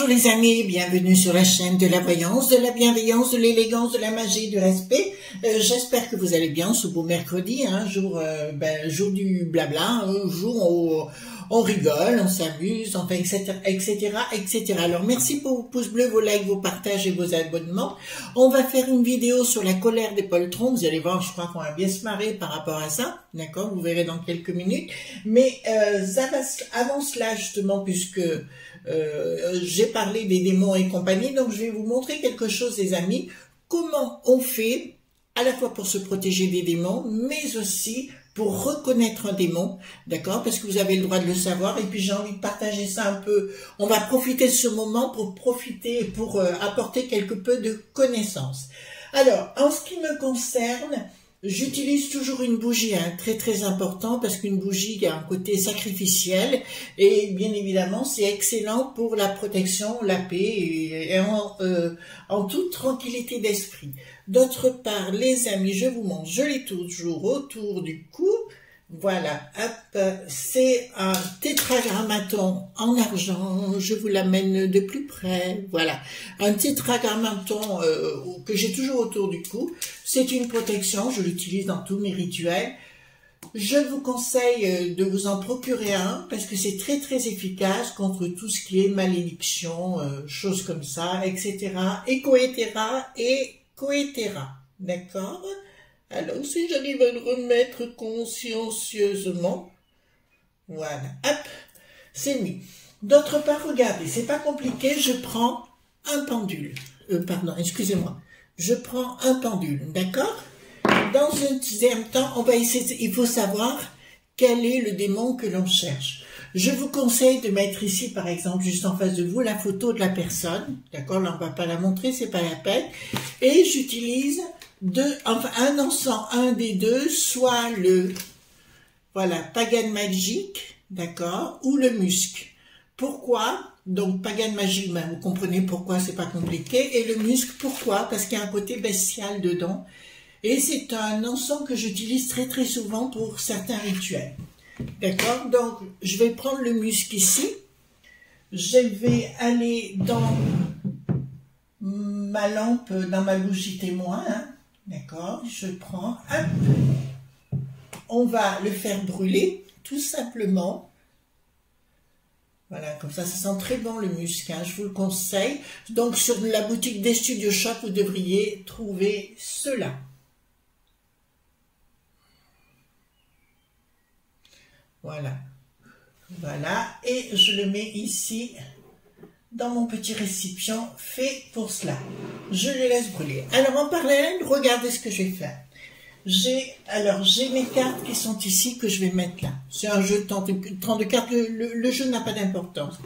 les amis, bienvenue sur la chaîne de la voyance, de la bienveillance, de l'élégance, de la magie, du respect. J'espère que vous allez bien ce beau mercredi, jour du blabla, jour où on rigole, on s'amuse, enfin, etc., etc., etc. Alors, merci pour vos pouces bleus, vos likes, vos partages et vos abonnements. On va faire une vidéo sur la colère des poltrons. Vous allez voir, je crois qu'on va bien se marrer par rapport à ça. D'accord? Vous verrez dans quelques minutes. Mais avant cela, justement, puisque j'ai parlé des démons et compagnie, donc je vais vous montrer quelque chose, les amis. Comment on fait, à la fois pour se protéger des démons, mais aussi pour reconnaître un démon, d'accord, parce que vous avez le droit de le savoir, et puis j'ai envie de partager ça un peu. On va profiter de ce moment pour apporter quelque peu de connaissances. Alors, en ce qui me concerne, j'utilise toujours une bougie, très très important, parce qu'une bougie a un côté sacrificiel, et bien évidemment c'est excellent pour la protection, la paix, et en toute tranquillité d'esprit. D'autre part, les amis, je vous montre, je l'ai toujours autour du cou. Voilà, hop, c'est un tétragrammaton en argent, je vous l'amène de plus près, voilà, un tétragrammaton que j'ai toujours autour du cou, c'est une protection, je l'utilise dans tous mes rituels. Je vous conseille de vous en procurer un, parce que c'est très très efficace contre tout ce qui est malédiction, choses comme ça, etc., et coétera, d'accord? Alors, si j'arrive à le remettre consciencieusement, voilà, hop, c'est mis. D'autre part, regardez, c'est pas compliqué, je prends un pendule, pardon, excusez-moi, je prends un pendule, d'accord? Dans un deuxième temps, on va essayer, il faut savoir quel est le démon que l'on cherche. Je vous conseille de mettre ici, par exemple, juste en face de vous, la photo de la personne, d'accord? Là, on va pas la montrer, c'est pas la peine. Et j'utilise un encens, un des deux, soit le, voilà, Pagan Magic, d'accord, ou le musc. Pourquoi? Donc, Pagan Magic, ben, vous comprenez pourquoi, c'est pas compliqué. Et le musc, pourquoi? Parce qu'il y a un côté bestial dedans. Et c'est un encens que j'utilise très très souvent pour certains rituels. D'accord? Donc, je vais prendre le musc ici. Je vais aller dans ma lampe, dans ma bougie témoin. D'accord? Je prends, hop. On va le faire brûler, tout simplement. Voilà, comme ça sent très bon le musc, je vous le conseille. Donc, sur la boutique des Studio Shop, vous devriez trouver cela. Voilà, voilà, et je le mets ici dans mon petit récipient fait pour cela. Je le laisse brûler. Alors en parallèle, regardez ce que je vais faire. J'ai mes cartes qui sont ici que je vais mettre là. C'est un jeu de 32 cartes, le jeu n'a pas d'importance.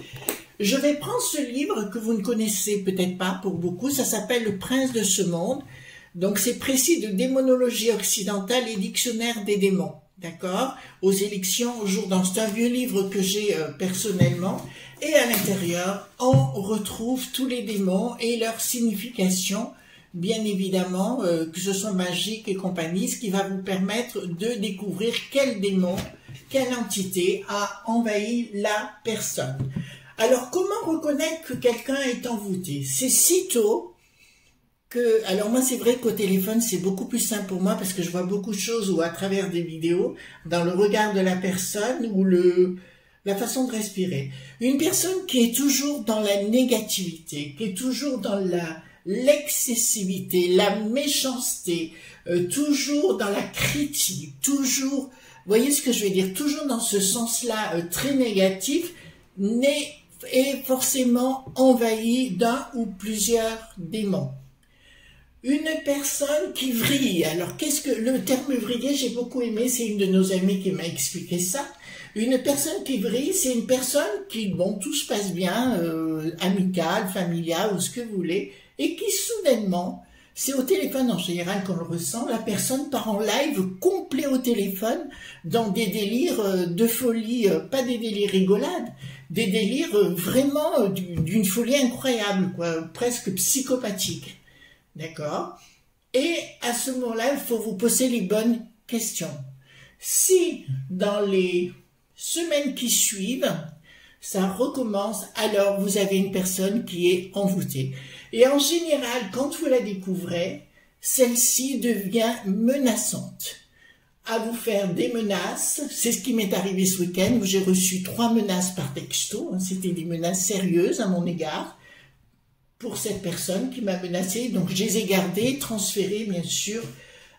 Je vais prendre ce livre que vous ne connaissez peut-être pas pour beaucoup, ça s'appelle Le Prince de ce monde. Donc c'est précis de démonologie occidentale et dictionnaire des démons. D'accord? Aux élections, au jour dans. C'est un vieux livre que j'ai personnellement. Et à l'intérieur, on retrouve tous les démons et leur signification, bien évidemment, que ce soit magique et compagnie, ce qui va vous permettre de découvrir quel démon, quelle entité a envahi la personne. Alors, comment reconnaître que quelqu'un est envoûté? C'est sitôt alors moi c'est vrai qu'au téléphone c'est beaucoup plus simple pour moi parce que je vois beaucoup de choses ou à travers des vidéos, dans le regard de la personne ou la façon de respirer. Une personne qui est toujours dans la négativité, qui est toujours dans l'excessivité, la méchanceté, toujours dans la critique, toujours, vous voyez ce que je veux dire, toujours dans ce sens-là très négatif, est forcément envahi d'un ou plusieurs démons. Une personne qui vrille. Alors, qu'est-ce que le terme vriller, j'ai beaucoup aimé, c'est une de nos amies qui m'a expliqué ça. Une personne qui vrille, c'est une personne qui, bon, tout se passe bien, amicale, familiale, ou ce que vous voulez, et qui soudainement, c'est au téléphone en général qu'on le ressent, la personne part en live complet au téléphone, dans des délires de folie, pas des délires rigolades, des délires vraiment d'une folie incroyable, quoi, presque psychopathique. D'accord? Et à ce moment-là, il faut vous poser les bonnes questions. Si dans les semaines qui suivent, ça recommence, alors vous avez une personne qui est envoûtée. Et en général, quand vous la découvrez, celle-ci devient menaçante, à vous faire des menaces. C'est ce qui m'est arrivé ce week-end, où j'ai reçu 3 menaces par texto. C'était des menaces sérieuses à mon égard pour cette personne qui m'a menacée. Donc je les ai gardées, transférées bien sûr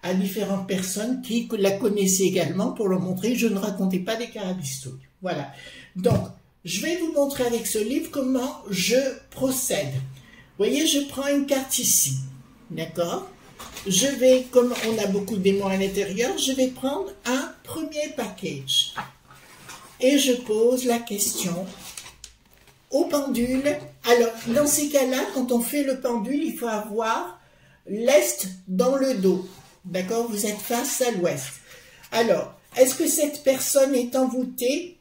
à différentes personnes qui la connaissaient également pour leur montrer que je ne racontais pas des carabistouilles. Voilà. Donc, je vais vous montrer avec ce livre comment je procède. Vous voyez, je prends une carte ici. D'accord? Je vais, comme on a beaucoup de démons à l'intérieur, je vais prendre un premier package. Et je pose la question au pendule. Alors, dans ces cas-là, quand on fait le pendule, il faut avoir l'est dans le dos. D'accord? Vous êtes face à l'ouest. Alors, est-ce que cette personne est envoûtée?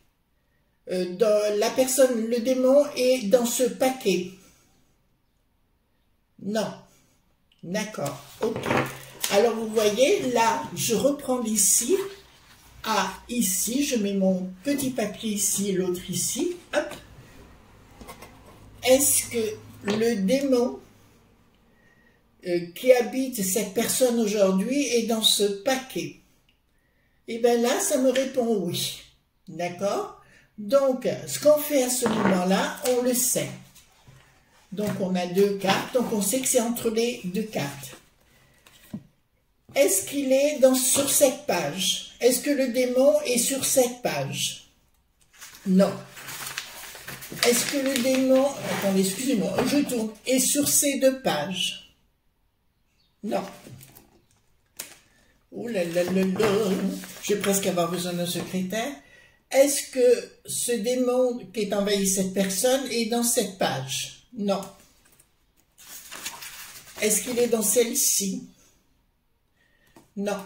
Le démon est dans ce paquet? Non. D'accord. Ok. Alors, vous voyez, là, je reprends d'ici à ici. Je mets mon petit papier ici et l'autre ici. Hop. Est-ce que le démon qui habite cette personne aujourd'hui est dans ce paquet? Et bien là, ça me répond oui. D'accord? Donc, ce qu'on fait à ce moment-là, on le sait. Donc, on a 2 cartes, donc on sait que c'est entre les 2 cartes. Est-ce qu'il est sur cette page? Est-ce que le démon est sur cette page? Non. Est-ce que le démon, attendez, excusez-moi, je tourne, est sur ces 2 pages? Non. Ouh là là là là. Je vais presque avoir besoin d'un secrétaire. Est-ce que ce démon qui est envahi cette personne est dans cette page? Non. Est-ce qu'il est dans celle-ci? Non.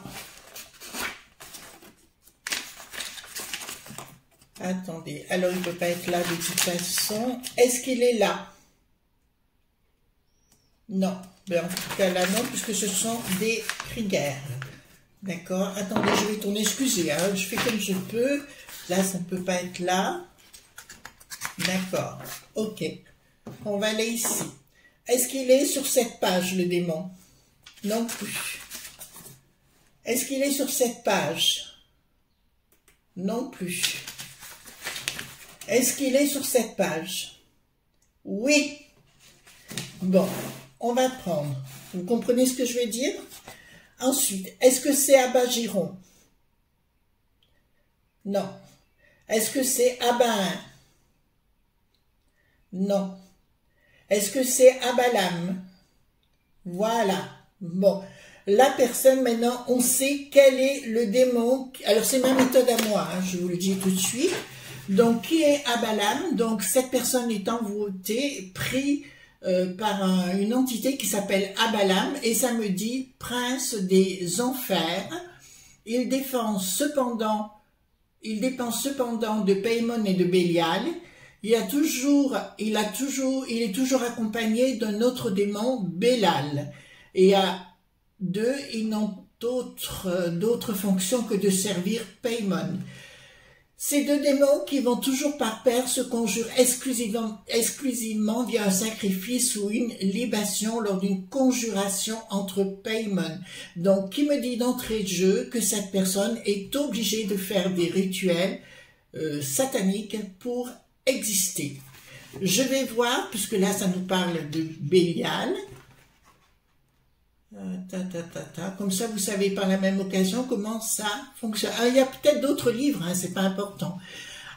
Attendez, alors il ne peut pas être là de toute façon. Est-ce qu'il est là? Non. Ben, en tout cas là non, puisque ce sont des prières. D'accord? Attendez, je vais tourner, excusez, hein, je fais comme je peux. Là, ça ne peut pas être là. D'accord. Ok. On va aller ici. Est-ce qu'il est sur cette page, le démon? Non plus. Est-ce qu'il est sur cette page? Non plus. Est-ce qu'il est sur cette page? Oui. Bon, on va prendre. Vous comprenez ce que je veux dire? Ensuite, est-ce que c'est Abagiron? Non. Est-ce que c'est Abain? Non. Est-ce que c'est Abalam? Voilà. Bon. La personne, maintenant, on sait quel est le démon. Alors, c'est ma méthode à moi, hein, je vous le dis tout de suite. Donc, qui est Abalam? Donc, cette personne est envoûtée, pris par une entité qui s'appelle Abalam, et ça me dit prince des enfers. Il dépend cependant de Paimon et de Bélial. Il est toujours accompagné d'un autre démon, Bélal. Et à 2, ils n'ont d'autre fonction que de servir Paimon. Ces 2 démons qui vont toujours par pair se conjurent exclusivement via un sacrifice ou une libation lors d'une conjuration entre Paimon. Donc, qui me dit d'entrée de jeu que cette personne est obligée de faire des rituels sataniques pour exister. Je vais voir, puisque là, ça nous parle de Bélial. Comme ça, vous savez par la même occasion comment ça fonctionne. Ah, il y a peut-être d'autres livres, hein, c'est pas important.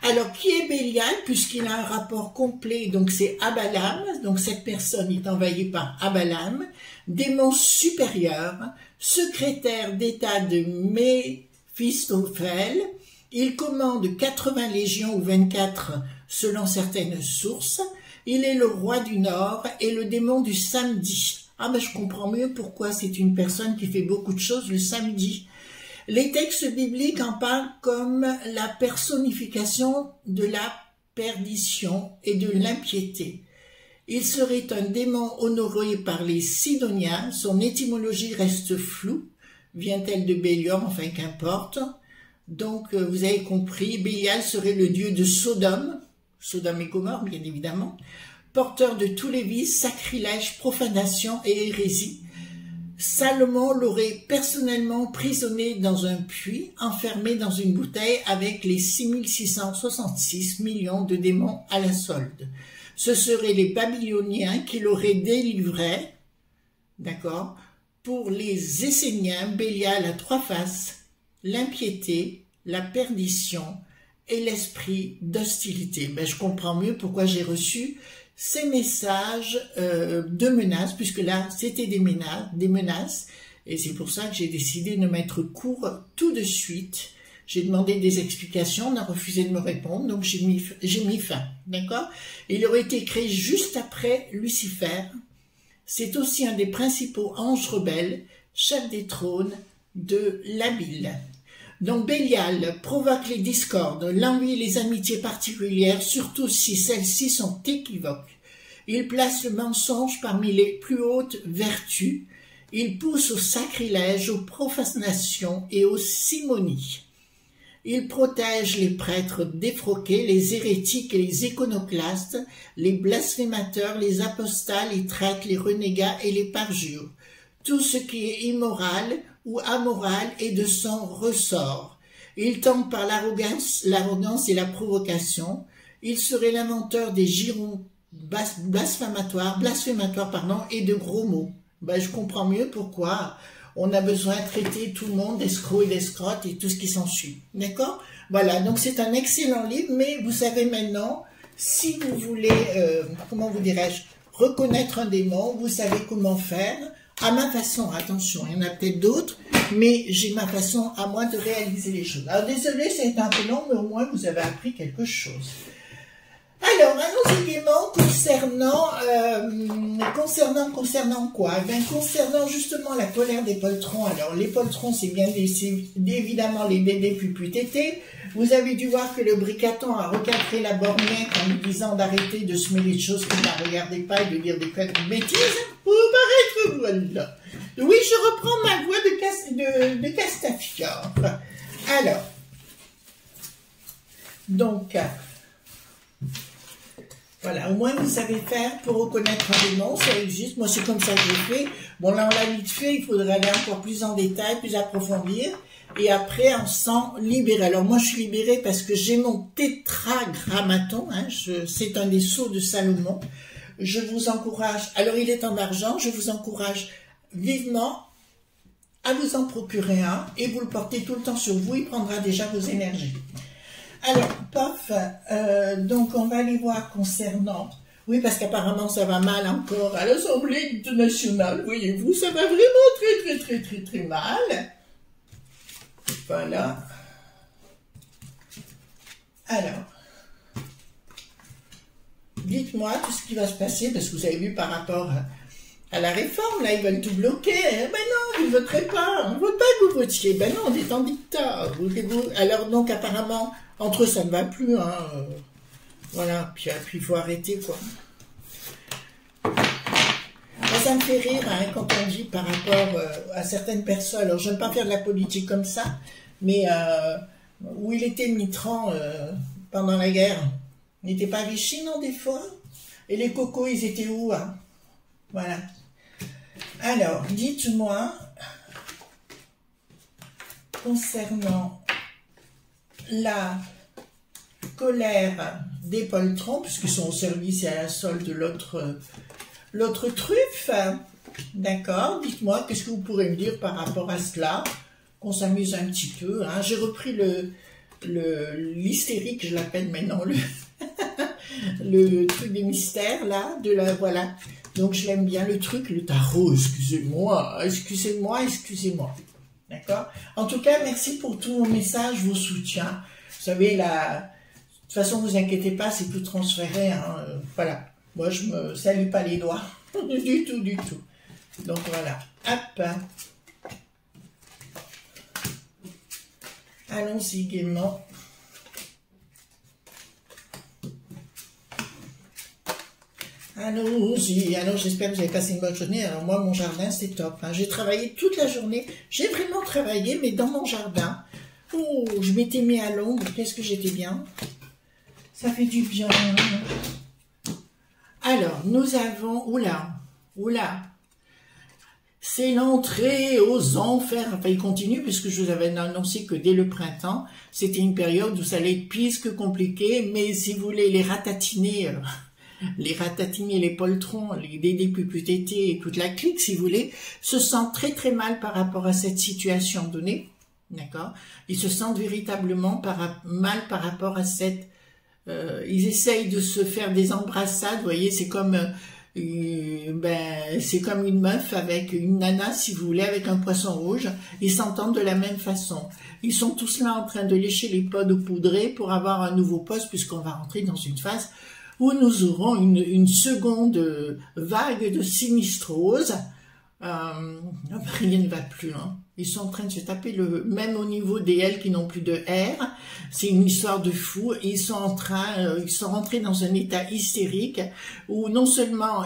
Alors, qui est Bélial? Puisqu'il a un rapport complet, donc c'est Abalam, donc cette personne est envahie par Abalam, démon supérieur, secrétaire d'état de Méphistophèle. Il commande 80 légions ou 24 selon certaines sources. Il est le roi du Nord et le démon du samedi. Ah ben je comprends mieux pourquoi c'est une personne qui fait beaucoup de choses le samedi. Les textes bibliques en parlent comme la personnification de la perdition et de l'impiété. Il serait un démon honoré par les Sidoniens, son étymologie reste floue, vient-elle de Bélium, enfin qu'importe. Donc vous avez compris, Bélial serait le dieu de Sodome, Sodome et Gomorrhe, bien évidemment, porteur de tous les vices, sacrilèges, profanations et hérésies. Salomon l'aurait personnellement emprisonné dans un puits, enfermé dans une bouteille avec les 6666 millions de démons à la solde. Ce seraient les Babyloniens qui l'auraient délivré, d'accord, pour les Esséniens, Bélial à 3 faces, l'impiété, la perdition et l'esprit d'hostilité. Ben, je comprends mieux pourquoi j'ai reçu ces messages de menaces, puisque là, c'était des menaces, et c'est pour ça que j'ai décidé de mettre court tout de suite. J'ai demandé des explications, on a refusé de me répondre, donc j'ai mis fin, d'accord? Il aurait été créé juste après Lucifer. C'est aussi un des principaux anges rebelles, chef des trônes de l'Abylle. Donc Bélial provoque les discordes, l'envie et les amitiés particulières, surtout si celles-ci sont équivoques. Il place le mensonge parmi les plus hautes vertus. Il pousse au sacrilège, aux profanations et aux simonies. Il protège les prêtres défroqués, les hérétiques et les iconoclastes, les blasphémateurs, les apostats, les traîtres, les renégats et les parjures. Tout ce qui est immoral ou amoral est de son ressort. Il tente par l'arrogance et la provocation. Il serait l'inventeur des girons blasphématoires, et de gros mots. Ben, je comprends mieux pourquoi on a besoin de traiter tout le monde d'escrocs et d'escrottes et tout ce qui s'ensuit. D'accord? Voilà, donc c'est un excellent livre, mais vous savez maintenant, si vous voulez, comment vous dirais-je, reconnaître un démon, vous savez comment faire. À ma façon, attention, il y en a peut-être d'autres, mais j'ai ma façon à moi de réaliser les choses. Alors désolé, c'est un peu long, mais au moins vous avez appris quelque chose. Alors, allons-y gaiement concernant quoi? Ben, concernant justement la colère des poltrons. Alors, les poltrons, c'est bien évidemment les bébés tétés. Vous avez dû voir que le bricaton a recadré la borgnette en lui disant d'arrêter de se mêler de choses qu'il ne regardait pas et de dire des bêtises. Pour paraître, voilà. Oui, je reprends ma voix de Castafiore. Alors, donc, voilà, au moins vous savez faire pour reconnaître un démon, ça existe. Moi, c'est comme ça que je fais. Bon, là, on l'a vite fait, il faudrait aller encore plus en détail, plus approfondir. Et après, on s'en libère. Alors, moi, je suis libérée parce que j'ai mon tétragrammaton. Hein, c'est un des sceaux de Salomon. Je vous encourage, alors il est en argent, je vous encourage vivement à vous en procurer un et vous le portez tout le temps sur vous, il prendra déjà vos énergies. Alors, paf, donc on va aller voir concernant, oui parce qu'apparemment ça va mal encore à l'Assemblée nationale, voyez-vous, ça va vraiment très mal. Voilà. Alors, dites-moi tout ce qui va se passer, parce que vous avez vu par rapport à la réforme, là, ils veulent tout bloquer. Ben non, vous ne voterez pas, on ne veut pas que vous votiez. Ben non, on est en dictat. Alors donc, apparemment, entre eux, ça ne va plus. Hein. Voilà, puis il faut arrêter, quoi. Moi, ça me fait rire hein, quand on dit par rapport à certaines personnes. Alors, je n'aime pas faire de la politique comme ça, mais où il était Mitterrand pendant la guerre. Il n'était pas Vichy, non, des fois? Et les cocos, ils étaient où hein? Voilà. Alors, dites-moi, concernant la colère des poltrons, puisqu'ils sont au service et à la solde de l'autre truffe, d'accord? Dites-moi, qu'est-ce que vous pourrez me dire par rapport à cela? Qu'on s'amuse un petit peu. Hein? J'ai repris l'hystérique, je l'appelle maintenant, le truc des mystères, là, voilà. Donc, je l'aime bien, le truc, le tarot, excusez-moi. D'accord? En tout cas, merci pour tous vos messages, vos soutiens. Vous savez, de toute façon, vous inquiétez pas, c'est tout transféré, hein. Voilà. Moi, je me salue pas les doigts. du tout. Donc, voilà. Hop. Allons-y gaiement. Allons-y. Alors, j'espère que vous avez passé une bonne journée. Alors, moi, mon jardin, c'est top. Hein. J'ai travaillé toute la journée. J'ai vraiment travaillé, mais dans mon jardin. Oh, je m'étais mis à l'ombre. Qu'est-ce que j'étais bien. Ça fait du bien. Alors, nous avons... Oula, oula. C'est l'entrée aux enfers. Enfin, il continue puisque je vous avais annoncé que dès le printemps, c'était une période où ça allait être pire que compliqué. Mais si vous voulez les ratatiner, les poltrons, les Dédé Puputété et toute la clique, si vous voulez, se sentent très très mal par rapport à cette situation donnée. D'accord? Ils se sentent véritablement mal par rapport à cette... ils essayent de se faire des embrassades, vous voyez, c'est comme c'est comme une meuf avec une nana, si vous voulez, avec un poisson rouge. Ils s'entendent de la même façon. Ils sont tous là en train de lécher les pods poudrés pour avoir un nouveau poste, puisqu'on va rentrer dans une phase où nous aurons une seconde vague de sinistrose. Rien ne va plus, hein. Ils sont en train de se taper même au niveau des L qui n'ont plus de R. C'est une histoire de fou. Ils sont rentrés dans un état hystérique où non seulement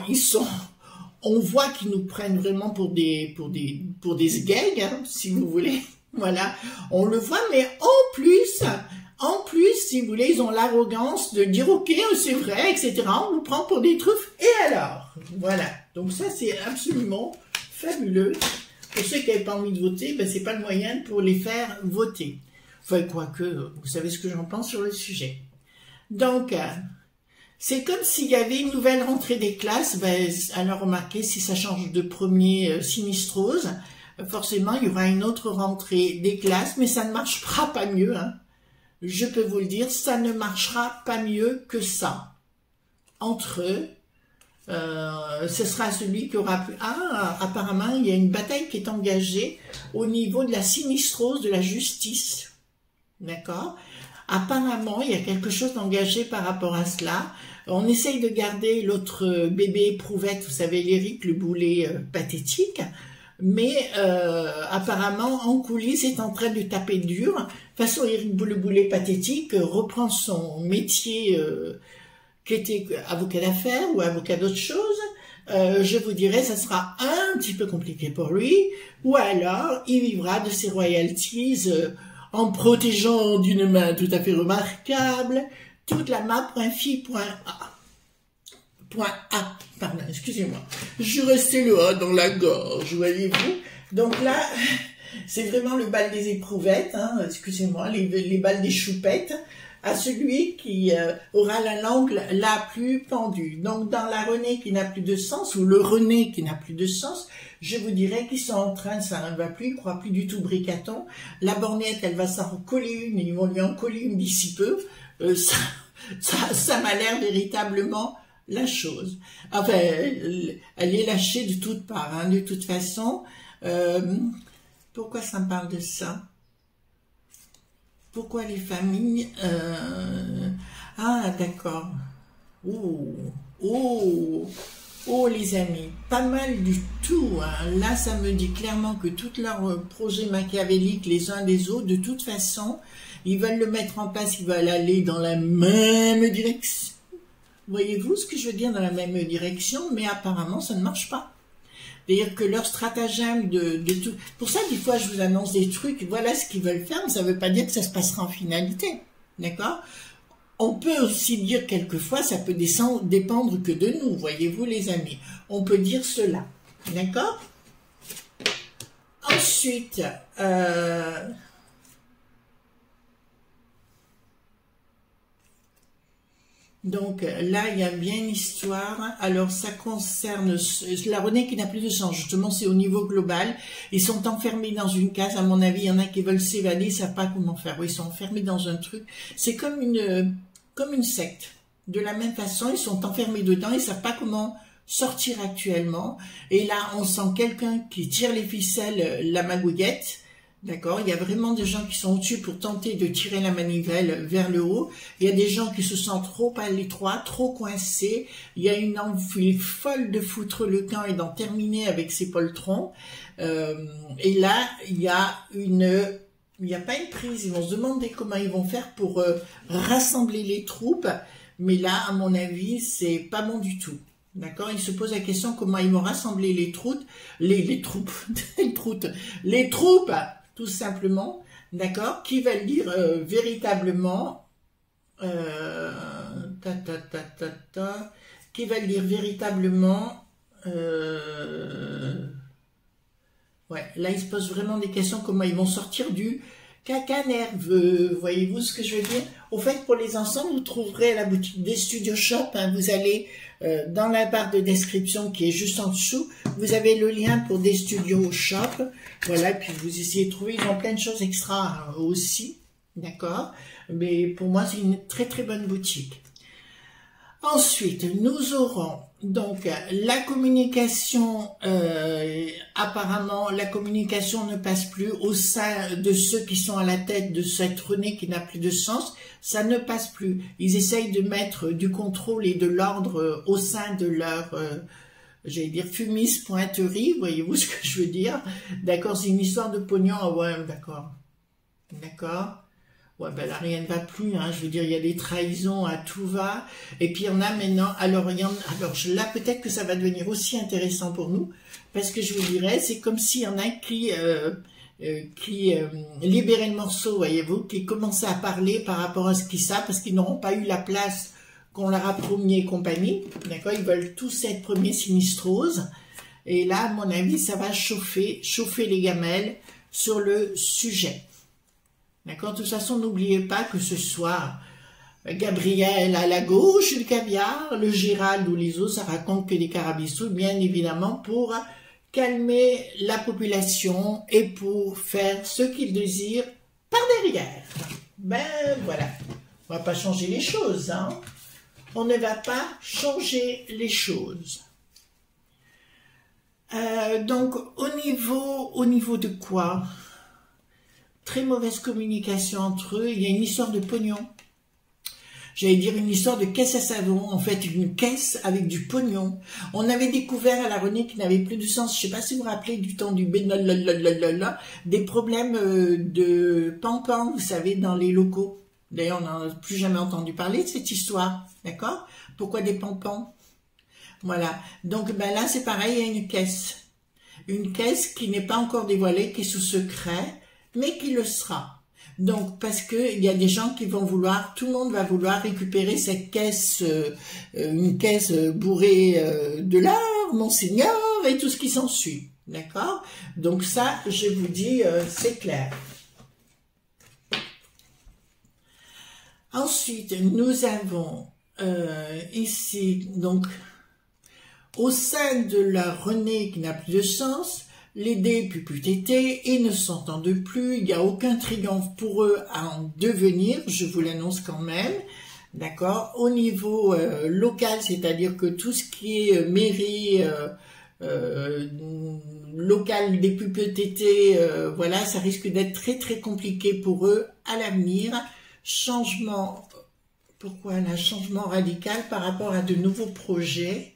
on voit qu'ils nous prennent vraiment pour des sgegs, hein, si vous voulez. Voilà. On le voit, mais en plus, si vous voulez, ils ont l'arrogance de dire, ok, c'est vrai, etc. On vous prend pour des truffes. Et alors? Voilà. Donc ça, c'est absolument fabuleux. Pour ceux qui n'avaient pas envie de voter, ben, c'est pas le moyen pour les faire voter. Enfin, quoique, vous savez ce que j'en pense sur le sujet. Donc, c'est comme s'il y avait une nouvelle rentrée des classes. Ben, alors, remarquez, si ça change de premier sinistrose, forcément, il y aura une autre rentrée des classes, mais ça ne marchera pas mieux, hein. Je peux vous le dire, ça ne marchera pas mieux que ça. Entre eux, ce sera celui qui aura pu... Ah, apparemment, il y a une bataille qui est engagée au niveau de la sinistrose de la justice. D'accord? Apparemment, il y a quelque chose d'engagé par rapport à cela. On essaye de garder l'autre bébé éprouvette, vous savez, l'Éric, le boulet pathétique. Mais apparemment, en coulisses, est en train de taper dur. De toute façon, Éric le boulet pathétique reprend son métier... qui était avocat d'affaires ou avocat d'autre chose, je vous dirais, ça sera un petit peu compliqué pour lui, ou alors il vivra de ses royalties en protégeant d'une main tout à fait remarquable toute la map.fi.a. Pardon, excusez-moi, je restais le A dans la gorge, voyez-vous. Donc là, c'est vraiment le bal des éprouvettes, hein, excusez-moi, les balles des choupettes, à celui qui aura la langue la plus pendue. Donc, dans la Renée qui n'a plus de sens, ou le René qui n'a plus de sens, je vous dirais qu'ils sont en train, ça ne va plus, ils ne croient plus du tout Bricaton. La borgnette, elle va s'en coller une, ils vont lui en coller une d'ici peu. Ça m'a l'air véritablement la chose. Enfin, elle est lâchée de toutes parts, hein, de toute façon. Pourquoi ça me parle de ça ? Pourquoi les familles... Ah, d'accord. Oh, les amis, pas mal du tout, hein. Là, ça me dit clairement que tous leurs projets machiavéliques, les uns des autres, de toute façon, ils veulent le mettre en place, ils veulent aller dans la même direction. Voyez-vous ce que je veux dire, dans la même direction, mais apparemment, ça ne marche pas. C'est-à-dire que leur stratagème de tout... Pour ça, des fois, je vous annonce des trucs, voilà ce qu'ils veulent faire, mais ça ne veut pas dire que ça se passera en finalité. D'accord? On peut aussi dire quelquefois, ça peut dépendre que de nous, voyez-vous les amis. On peut dire cela. D'accord? Ensuite, donc là, il y a bien une histoire. Alors, ça concerne la Renée qui n'a plus de sens. Justement, c'est au niveau global. Ils sont enfermés dans une case. À mon avis, il y en a qui veulent s'évader, ils ne savent pas comment faire. Oui, ils sont enfermés dans un truc. C'est comme une secte. De la même façon, ils sont enfermés dedans, ils ne savent pas comment sortir actuellement. Et là, on sent quelqu'un qui tire les ficelles, la magouillette. D'accord, il y a vraiment des gens qui sont au-dessus pour tenter de tirer la manivelle vers le haut. Il y a des gens qui se sentent trop à l'étroit, trop coincés. Il y a une envie folle de foutre le camp et d'en terminer avec ses poltrons. Et là, il n'y a pas une prise. Ils vont se demander comment ils vont faire pour rassembler les troupes. Mais là, à mon avis, c'est pas bon du tout. D'accord, ils se posent la question comment ils vont rassembler les troupes, tout simplement, d'accord, qui veulent dire véritablement qui va lire véritablement. Ouais, là, ils se posent vraiment des questions, comment ils vont sortir du caca nerveux. Voyez-vous ce que je veux dire? Au fait, pour les enfants, vous trouverez à la boutique des Studio Shop. Hein, vous allez dans la barre de description qui est juste en dessous. Vous avez le lien pour des Studio Shop. Voilà, puis vous essayez de trouver. Ils ont plein de choses extra aussi. D'accord? Mais pour moi, c'est une très très bonne boutique. Ensuite, nous aurons donc la communication. Apparemment, la communication ne passe plus au sein de ceux qui sont à la tête de cette Renée qui n'a plus de sens. Ça ne passe plus. Ils essayent de mettre du contrôle et de l'ordre au sein de leur, j'allais dire, fumis pointerie. Voyez-vous ce que je veux dire? D'accord, c'est une histoire de pognon. Ah ouais, d'accord. D'accord. Ouais, ben là, rien ne va plus, hein. Je veux dire, il y a des trahisons à tout va. Et puis, il y en a maintenant, alors, là, peut-être que ça va devenir aussi intéressant pour nous, parce que je vous dirais, c'est comme s'il y en a qui libéraient le morceau, voyez-vous, qui commençaient à parler par rapport à ce qu'ils savent, parce qu'ils n'auront pas eu la place qu'on leur a promis et compagnie. D'accord? Ils veulent tous être premiers sinistroses. Et là, à mon avis, ça va chauffer les gamelles sur le sujet. D'accord? De toute façon, n'oubliez pas que ce soit Gabriel à la gauche, le caviar, le Gérald ou les autres, ça raconte que des carabistous, bien évidemment, pour calmer la population et pour faire ce qu'ils désirent par derrière. Ben voilà, on va pas changer les choses, hein? On ne va pas changer les choses. Donc, au niveau de quoi? Très mauvaise communication entre eux. Il y a une histoire de pognon. J'allais dire une histoire de caisse à savon. En fait, une caisse avec du pognon. On avait découvert à la Renée qui n'avait plus de sens. Je ne sais pas si vous vous rappelez du temps du des problèmes de pan-pan, vous savez, dans les locaux. D'ailleurs, on n'en a plus jamais entendu parler de cette histoire. D'accord? Pourquoi des pan-pans? Voilà. Donc, ben là, c'est pareil, il y a une caisse. Une caisse qui n'est pas encore dévoilée, qui est sous secret, mais qui le sera. Donc, parce que il y a des gens qui vont vouloir, tout le monde va vouloir récupérer cette caisse, une caisse bourrée de l'or, monseigneur, et tout ce qui s'ensuit. D'accord? Donc ça, je vous dis, c'est clair. Ensuite, nous avons ici, donc, au sein de la Renée qui n'a plus de sens, les dés puputétés et ne s'entendent plus, il n'y a aucun triomphe pour eux à en devenir, je vous l'annonce quand même, d'accord? Au niveau local, c'est-à-dire que tout ce qui est mairie local des puputétés, voilà, ça risque d'être très très compliqué pour eux à l'avenir. Changement, pourquoi là? Changement radical par rapport à de nouveaux projets.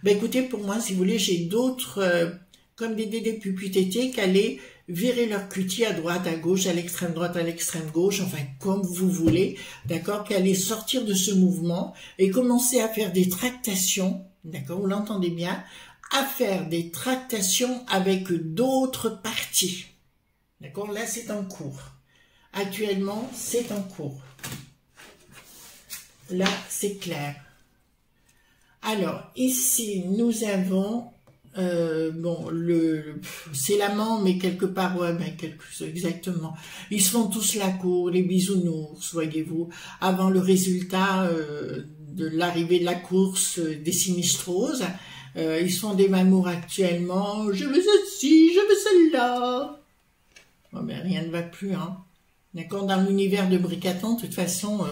Ben écoutez, pour moi, si vous voulez, j'ai d'autres... comme des dédés puputétés, qui allaient virer leur cutie à droite, à gauche, à l'extrême droite, à l'extrême gauche, enfin comme vous voulez, d'accord, qui allaient sortir de ce mouvement et commencer à faire des tractations, d'accord, vous l'entendez bien, à faire des tractations avec d'autres partis, d'accord, là c'est en cours, actuellement c'est en cours, là c'est clair. Alors ici nous avons bon, c'est l'amant, mais quelque part, ouais, ben, exactement. Ils se font tous la cour, les bisounours, voyez-vous, avant le résultat de l'arrivée de la course des sinistroses. Ils se font des mamours actuellement. Je veux ceci, je veux celle-là. Bon, ben, rien ne va plus, hein. D'accord, dans l'univers de Bricaton, de toute façon,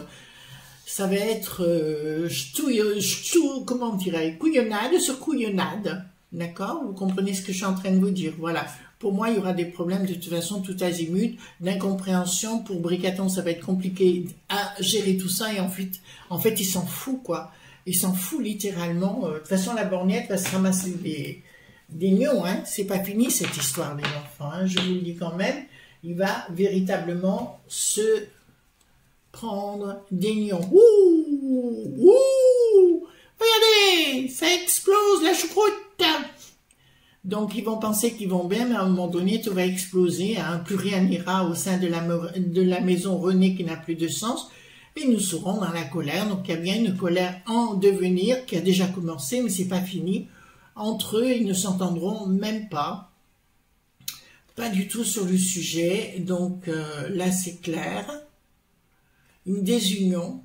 ça va être, comment on dirait, couillonnade sur couillonnade. D'accord? Vous comprenez ce que je suis en train de vous dire. Voilà. Pour moi, il y aura des problèmes de toute façon, tout azimut, d'incompréhension. Pour Bricaton, ça va être compliqué à gérer tout ça. Et en fait, il s'en fout, quoi. Il s'en fout littéralement. De toute façon, la borgnette va se ramasser des nions. Hein. C'est pas fini, cette histoire des enfants. Hein. Je vous le dis quand même. Il va véritablement se prendre des nions. Ouh! Ouh! Regardez! Ça explose, la choucroute! Donc, ils vont penser qu'ils vont bien, mais à un moment donné, tout va exploser. Hein. Plus rien n'ira au sein de la maison Renée qui n'a plus de sens. et nous serons dans la colère. Donc il y a bien une colère en devenir qui a déjà commencé, mais c'est pas fini. Entre eux, ils ne s'entendront même pas du tout sur le sujet. Donc là, c'est clair. Une désunion.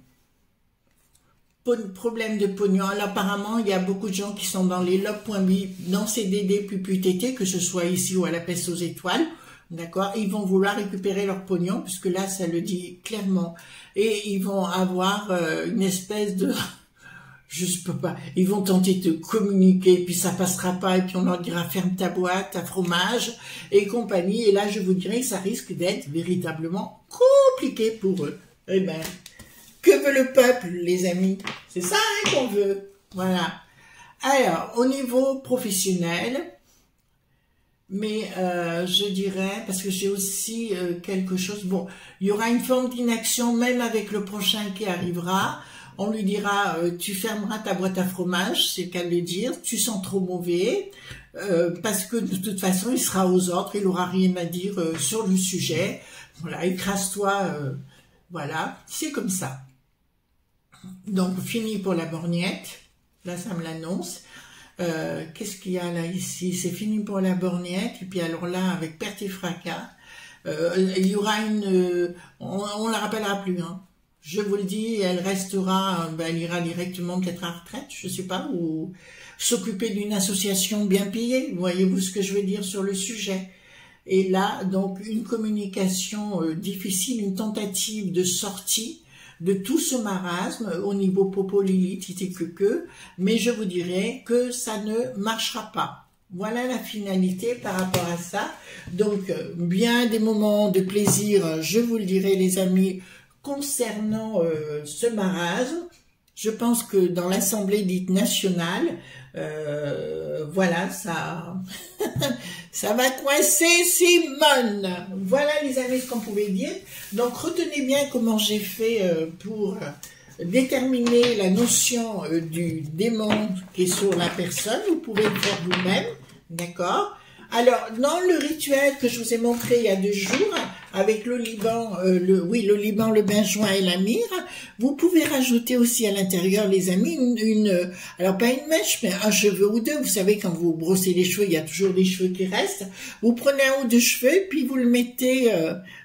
Problème de pognon. Alors apparemment, il y a beaucoup de gens qui sont dans les lob.bi, dans CDD, PPTT, que ce soit ici ou à la peste aux étoiles. D'accord, ils vont vouloir récupérer leur pognon, puisque là, ça le dit clairement. Et ils vont avoir une espèce de... Je peux pas. Ils vont tenter de communiquer, puis ça passera pas, et puis on leur dira ferme ta boîte à fromage et compagnie. Et là, je vous dirais que ça risque d'être véritablement compliqué pour eux. Eh ben, que veut le peuple, les amis? C'est ça hein, qu'on veut. Voilà. Alors, au niveau professionnel... Mais je dirais, parce que j'ai aussi quelque chose, bon, il y aura une forme d'inaction même avec le prochain qui arrivera. On lui dira, tu fermeras ta boîte à fromage, c'est le cas de le dire, tu sens trop mauvais, parce que de toute façon, il sera aux ordres, il n'aura rien à dire sur le sujet. Voilà, écrase-toi, voilà, c'est comme ça. Donc, fini pour la borgnette, là ça me l'annonce. Qu'est-ce qu'il y a là ici? C'est fini pour la borgnette. Et puis alors là, avec perte et fracas, il y aura une... on la rappellera plus. Hein. Je vous le dis, elle restera... elle ira directement peut-être à retraite, je sais pas, ou s'occuper d'une association bien payée. Voyez-vous ce que je veux dire sur le sujet? Et là, donc, une communication difficile, une tentative de sortie de tout ce marasme au niveau Popo Lilith, mais je vous dirais que ça ne marchera pas. Voilà la finalité par rapport à ça. Donc, bien des moments de plaisir, je vous le dirai les amis, concernant ce marasme. Je pense que dans l'Assemblée dite nationale, voilà, ça, ça va coincer Simone. Voilà les amis ce qu'on pouvait dire. Donc retenez bien comment j'ai fait pour déterminer la notion du démon qui est sur la personne. Vous pouvez le faire vous-même, d'accord? Alors, dans le rituel que je vous ai montré il y a 2 jours, avec le Liban, le Liban, le benjoin et la myrrhe, vous pouvez rajouter aussi à l'intérieur, les amis, alors pas une mèche, mais un cheveu ou 2. Vous savez, quand vous brossez les cheveux, il y a toujours des cheveux qui restent. Vous prenez 1 ou 2 cheveux, puis vous le mettez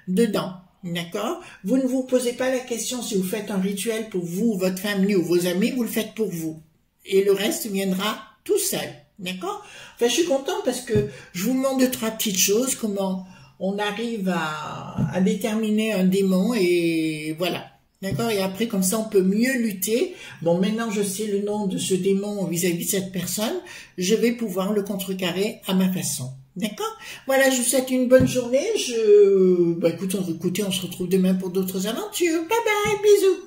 dedans. D'accord? Vous ne vous posez pas la question si vous faites un rituel pour vous, votre famille ou vos amis, vous le faites pour vous. Et le reste viendra tout seul. D'accord? Enfin, je suis contente parce que je vous montre 2, 3 petites choses, comment on arrive à déterminer un démon et voilà. D'accord? Et après, comme ça, on peut mieux lutter. Bon, maintenant, je sais le nom de ce démon vis-à-vis de cette personne. Je vais pouvoir le contrecarrer à ma façon. D'accord? Voilà, je vous souhaite une bonne journée. Écoutez, on se retrouve demain pour d'autres aventures. Bye bye, bisous.